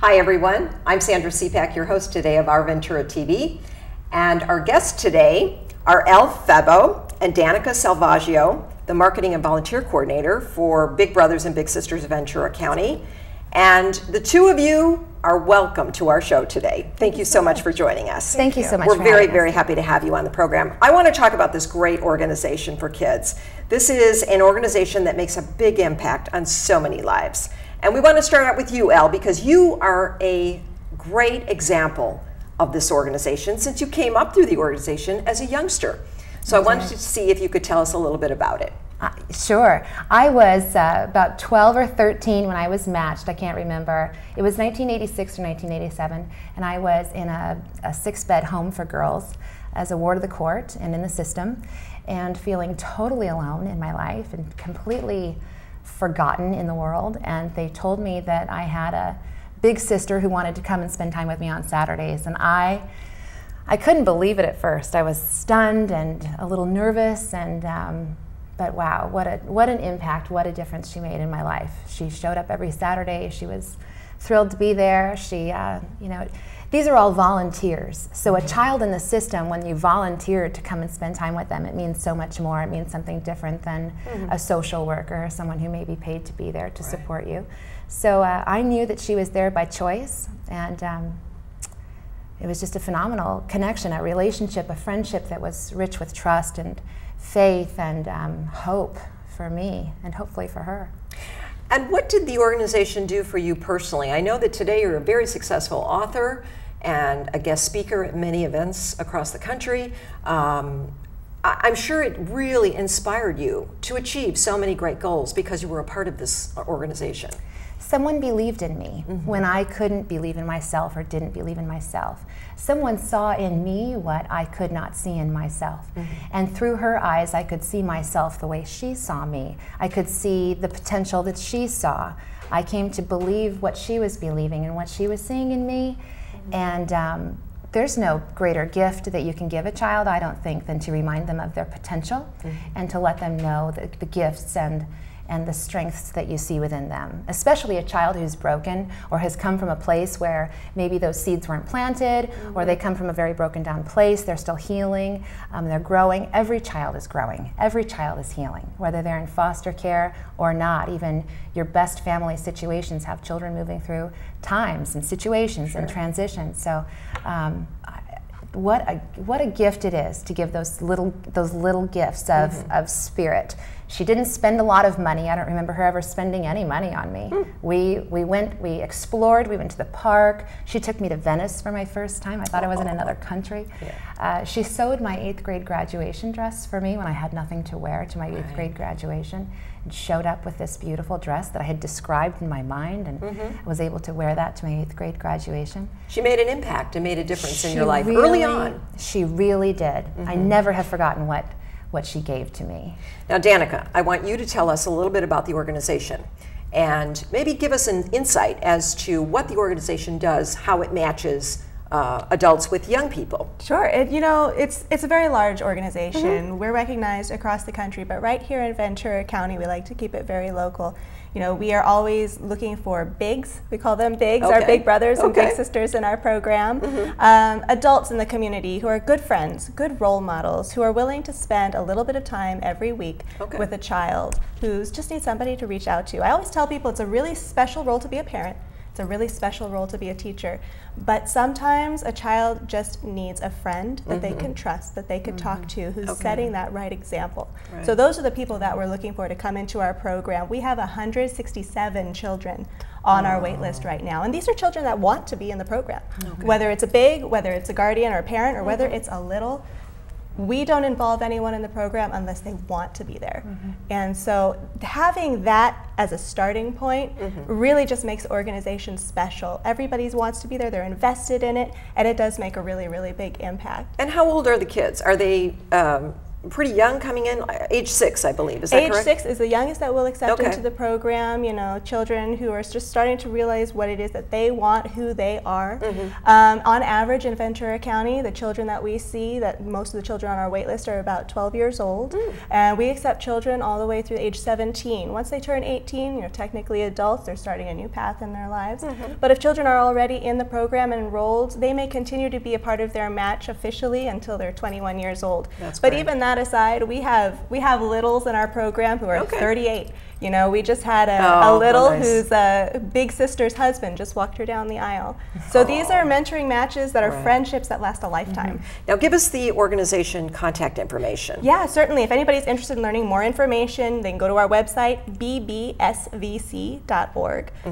Hi everyone, I'm Sandra Siepak, your host today of Our Ventura TV, and our guests today are Elle, Febbo, and Danica Selvaggio, the Marketing and Volunteer Coordinator for Big Brothers and Big Sisters of Ventura County. And the two of you are welcome to our show today. Thank you so much for joining us. Thank you so much. We're very happy to have you on the program. I want to talk about this great organization for kids. This is an organization that makes a big impact on so many lives. And we want to start out with you, Elle, because you are a great example of this organization since you came up through the organization as a youngster. So I wanted to see if you could tell us a little bit about it. Sure. I was about 12 or 13 when I was matched. I can't remember. It was 1986 or 1987, and I was in a 6-bed home for girls as a ward of the court and in the system, and feeling totally alone in my life and completely forgotten in the world. And they told me that I had a big sister who wanted to come and spend time with me on Saturdays, and I couldn't believe it at first. I was stunned and a little nervous, and but wow, what an impact, what a difference she made in my life. She showed up every Saturday. She was thrilled to be there. She, you know, these are all volunteers. So a child in the system, when you volunteer to come and spend time with them, it means so much more. It means something different than a social worker or someone who may be paid to be there to support you. So I knew that she was there by choice, and it was just a phenomenal connection, a relationship, a friendship that was rich with trust and faith and hope for me and hopefully for her. And what did the organization do for you personally? I know that today you're a very successful author and a guest speaker at many events across the country. I'm sure it really inspired you to achieve so many great goals because you were a part of this organization. Someone believed in me when I couldn't believe in myself or didn't believe in myself. Someone saw in me what I could not see in myself. And through her eyes, I could see myself the way she saw me. I could see the potential that she saw. I came to believe what she was believing and what she was seeing in me. And there's no greater gift that you can give a child, I don't think, than to remind them of their potential and to let them know the gifts and the strengths that you see within them, especially a child who's broken or has come from a place where maybe those seeds weren't planted, or they come from a very broken down place, they're still healing, they're growing. Every child is growing, every child is healing, whether they're in foster care or not. Even your best family situations have children moving through times and situations and transitions. So what a gift it is to give those little gifts of spirit. She didn't spend a lot of money. I don't remember her ever spending any money on me. We explored, we went to the park. She took me to Venice for my first time. I thought I was in another country. She sewed my 8th grade graduation dress for me when I had nothing to wear to my 8th grade graduation, and showed up with this beautiful dress that I had described in my mind, and I was able to wear that to my 8th grade graduation. She made an impact and made a difference in your life early on. She really did. I never have forgotten what she gave to me. Now, Danica, I want you to tell us a little bit about the organization and maybe give us an insight as to what the organization does, how it matches adults with young people. Sure. You know, it's a very large organization. We're recognized across the country, but right here in Ventura County, we like to keep it very local. You know, we are always looking for bigs. We call them bigs, our big brothers and big sisters in our program. Adults in the community who are good friends, good role models, who are willing to spend a little bit of time every week with a child who just needs somebody to reach out to. I always tell people it's a really special role to be a parent. It's a really special role to be a teacher, but sometimes a child just needs a friend that they can trust, that they could talk to, who's setting that right example. So those are the people that we're looking for to come into our program. We have 167 children on our wait list right now, and these are children that want to be in the program. Whether it's a big, whether it's a guardian or a parent, or whether it's a little, we don't involve anyone in the program unless they want to be there. And so having that as a starting point really just makes the organization special. Everybody wants to be there, they're invested in it, and it does make a really, really big impact. And how old are the kids? Are they pretty young coming in, age 6, I believe. Is that correct? Age 6 is the youngest that we'll accept Okay. into the program. You know, children who are just starting to realize what it is that they want, who they are. On average in Ventura County, the children that we see, that most of the children on our wait list are about 12 years old. And we accept children all the way through age 17. Once they turn 18, you know, technically adults, they're starting a new path in their lives. But if children are already in the program and enrolled, they may continue to be a part of their match officially until they're 21 years old. But even that aside, we have littles in our program who are 38. You know, we just had a little whose big sister's husband just walked her down the aisle. So these are mentoring matches that are friendships that last a lifetime. Now give us the organization contact information. Yeah, certainly. If anybody's interested in learning more information, they can go to our website, bbsvc.org.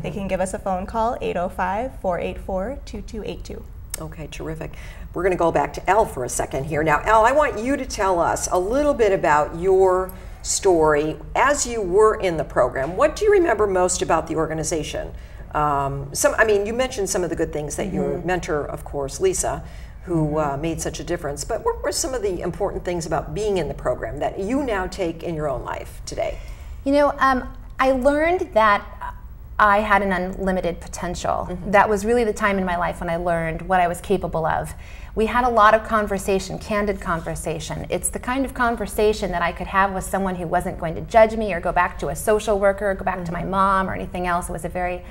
They can give us a phone call, 805-484-2282. Okay, terrific. We're going to go back to Elle for a second here. Now, Elle, I want you to tell us a little bit about your story as you were in the program. What do you remember most about the organization? I mean, you mentioned some of the good things that your mentor, of course, Lisa, who made such a difference. But what were some of the important things about being in the program that you now take in your own life today? You know, I learned that I had an unlimited potential. That was really the time in my life when I learned what I was capable of. We had a lot of conversation, candid conversation. It's the kind of conversation that I could have with someone who wasn't going to judge me or go back to a social worker or go back to my mom or anything else. It was a very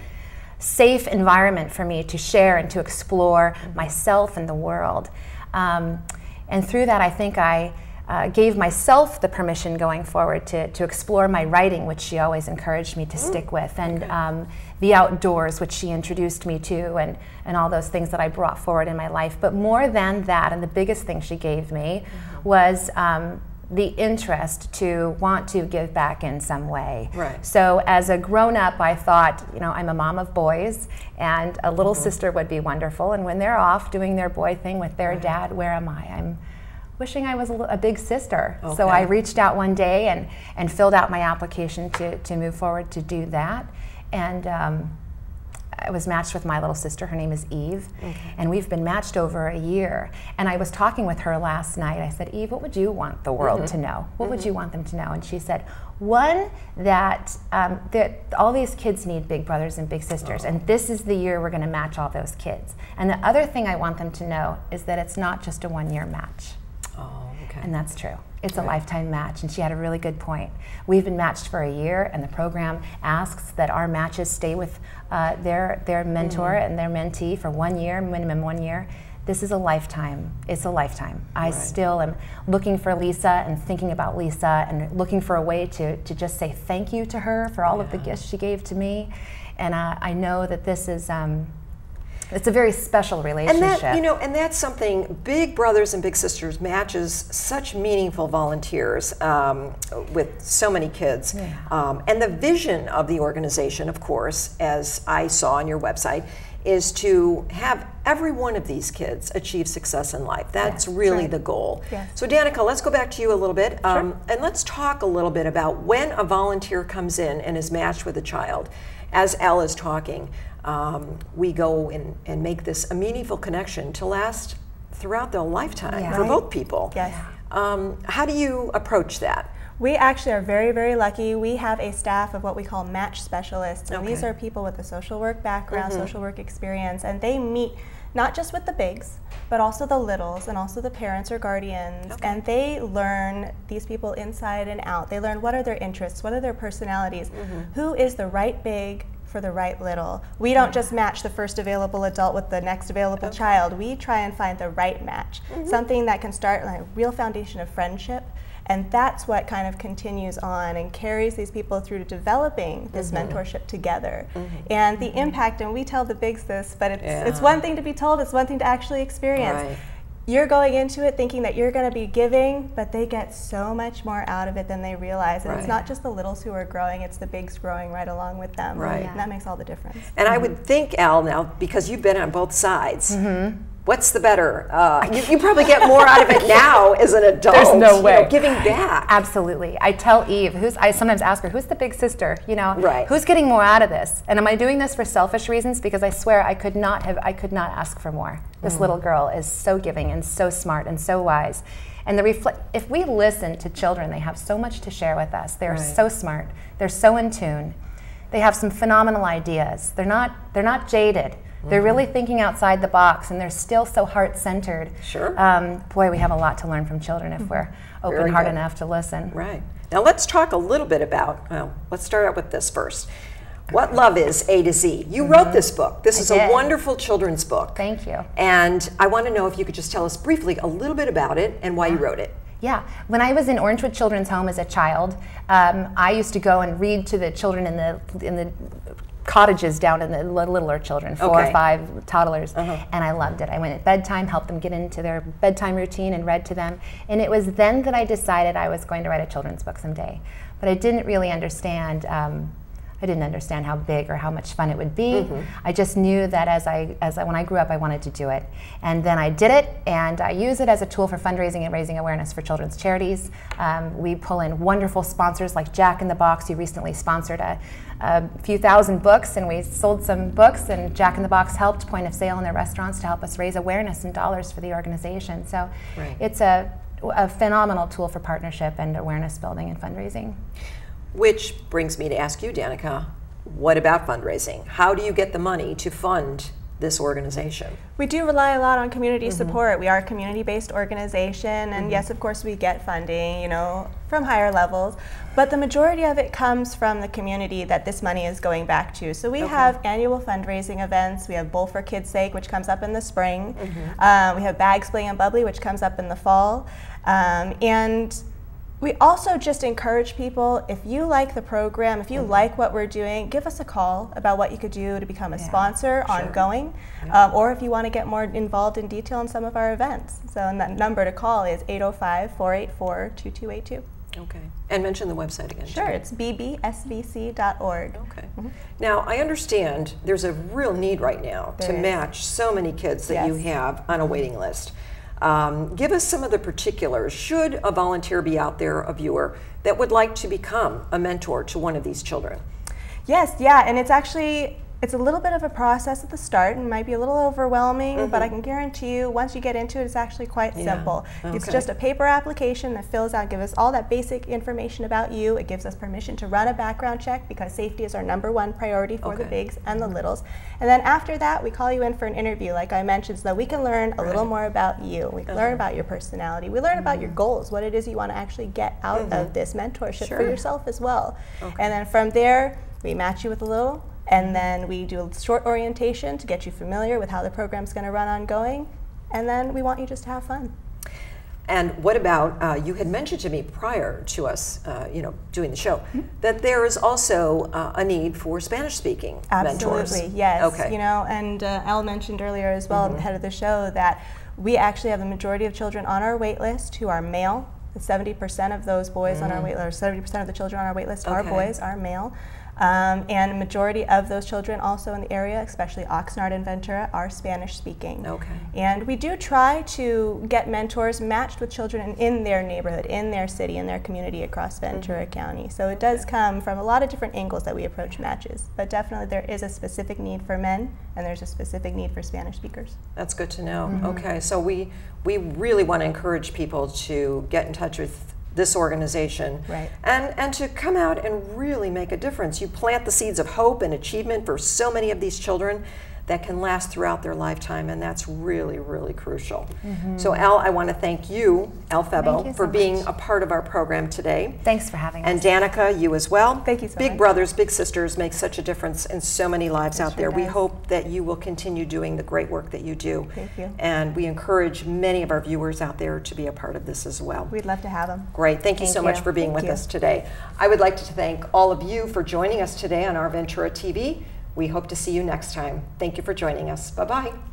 safe environment for me to share and to explore myself and the world. And through that, I think I gave myself the permission going forward to explore my writing, which she always encouraged me to stick with, and the outdoors, which she introduced me to, and all those things that I brought forward in my life. But more than that, and the biggest thing she gave me was the interest to want to give back in some way. So as a grown-up, I thought, you know, I'm a mom of boys, and a little sister would be wonderful, and when they're off doing their boy thing with their dad, where am I? I'm wishing I was a big sister. So I reached out one day and filled out my application to move forward to do that. And I was matched with my little sister. Her name is Eve. And we've been matched over a year. And I was talking with her last night. I said, Eve, what would you want the world to know? What would you want them to know? And she said, one, that all these kids need big brothers and big sisters. And this is the year we're going to match all those kids. And the other thing I want them to know is that it's not just a one-year match. And that's true. It's a lifetime match, and she had a really good point. We've been matched for a year, and the program asks that our matches stay with their mentor and their mentee for 1 year, minimum 1 year. This is a lifetime. It's a lifetime. I still am looking for Lisa and thinking about Lisa and looking for a way to just say thank you to her for all of the gifts she gave to me. And I know that this is it's a very special relationship. And that, you know, and that's something, Big Brothers and Big Sisters matches such meaningful volunteers with so many kids. And the vision of the organization, of course, as I saw on your website, is to have every one of these kids achieve success in life. That's really the goal. So Danica, let's go back to you a little bit, and let's talk a little bit about when a volunteer comes in and is matched with a child. As Elle is talking, we go and make this a meaningful connection to last throughout their lifetime for both people. How do you approach that? We actually are very, very lucky. We have a staff of what we call match specialists, and these are people with a social work background, social work experience, and they meet not just with the bigs, but also the littles and also the parents or guardians, and they learn these people inside and out. They learn what are their interests, what are their personalities, who is the right big for the right little. We don't just match the first available adult with the next available child. We try and find the right match, something that can start like a real foundation of friendship. And that's what kind of continues on and carries these people through to developing this mentorship together. And the impact, and we tell the bigs this, but it's one thing to be told, it's one thing to actually experience. You're going into it thinking that you're going to be giving, but they get so much more out of it than they realize. And it's not just the littles who are growing, it's the bigs growing right along with them. And that makes all the difference. And I would think, Elle, now, because you've been on both sides, What's the better? You probably get more out of it now as an adult. There's no way. You know, giving back. Absolutely. I tell Eve, I sometimes ask her, who's the big sister? You know, right. Who's getting more out of this? And am I doing this for selfish reasons? Because I swear I could not ask for more. This little girl is so giving and so smart and so wise. And if we listen to children, they have so much to share with us. They're so smart. They're so in tune. They have some phenomenal ideas. They're not jaded. They're really thinking outside the box, and they're still so heart-centered. Sure. Boy, we have a lot to learn from children if we're open-hearted enough to listen. Right. Now let's talk a little bit about, well, let's start out with this first. What Love Is, A to Z. You wrote this book. This is a wonderful children's book. Thank you. And I want to know if you could just tell us briefly a little bit about it and why you wrote it. Yeah, when I was in Orangewood Children's Home as a child, I used to go and read to the children in the cottages down in the littler children, 4 or 5 toddlers, and I loved it. I went at bedtime, helped them get into their bedtime routine and read to them, and it was then that I decided I was going to write a children's book someday. But I didn't really understand how big or how much fun it would be. I just knew that when I grew up, I wanted to do it. And then I did it, and I use it as a tool for fundraising and raising awareness for children's charities. We pull in wonderful sponsors like Jack in the Box, who recently sponsored a few thousand books, and we sold some books, and Jack in the Box helped point of sale in their restaurants to help us raise awareness and dollars for the organization. So it's a phenomenal tool for partnership and awareness building and fundraising. Which brings me to ask you, Danica, what about fundraising? How do you get the money to fund this organization? We do rely a lot on community support. We are a community-based organization, and yes, of course, we get funding, you know, from higher levels, but the majority of it comes from the community that this money is going back to. So we have annual fundraising events. We have Bowl for Kids' Sake, which comes up in the spring. We have Bags, Bling, and Bubbly, which comes up in the fall. And we also just encourage people, if you like the program, if you like what we're doing, give us a call about what you could do to become a sponsor ongoing, or if you want to get more involved in detail in some of our events. So that number to call is 805-484-2282. Okay. And mention the website again. Sure, it's bbsvc.org. Okay. Now, I understand there's a real need right now to match so many kids that you have on a waiting list. Give us some of the particulars. Should a volunteer be out there, a viewer, that would like to become a mentor to one of these children? Yes, and it's a little bit of a process at the start and might be a little overwhelming, but I can guarantee you once you get into it, it's actually quite simple. It's just a paper application that fills out, gives us all that basic information about you. It gives us permission to run a background check because safety is our #1 priority for the bigs and the littles. And then after that, we call you in for an interview, like I mentioned, so that we can learn a little more about you. We can learn about your personality. We learn about your goals, what it is you want to actually get out of this mentorship for yourself as well. And then from there, we match you with a little, and then we do a short orientation to get you familiar with how the program's going to run ongoing, and then we want you just to have fun. And what about, you had mentioned to me prior to us, doing the show, that there is also a need for Spanish-speaking mentors. Absolutely, yes. Okay. And Elle mentioned earlier as well, at the head of the show, that we actually have the majority of children on our wait list who are male. 70% of those boys on our wait list, 70% of the children on our wait list are boys, are male. And a majority of those children also in the area, especially Oxnard and Ventura, are Spanish speaking. And we do try to get mentors matched with children in their neighborhood, in their city, in their community across Ventura County. So it does come from a lot of different angles that we approach matches. But definitely there is a specific need for men, and there's a specific need for Spanish speakers. That's good to know. Okay, so we really want to encourage people to get in touch with this organization and to come out and really make a difference. You plant the seeds of hope and achievement for so many of these children that can last throughout their lifetime, and that's really, really crucial. So Elle, I want to thank you, Elle Febbo, for being a part of our program today. Thanks for having us. And Danica, you as well. Thank you so much. Big brothers, big sisters make such a difference in so many lives out there. We hope that you will continue doing the great work that you do. Thank you. And we encourage many of our viewers out there to be a part of this as well. We'd love to have them. Great. Thank you so much for being with us today. I would like to thank all of you for joining us today on Our Ventura TV. We hope to see you next time. Thank you for joining us. Bye-bye.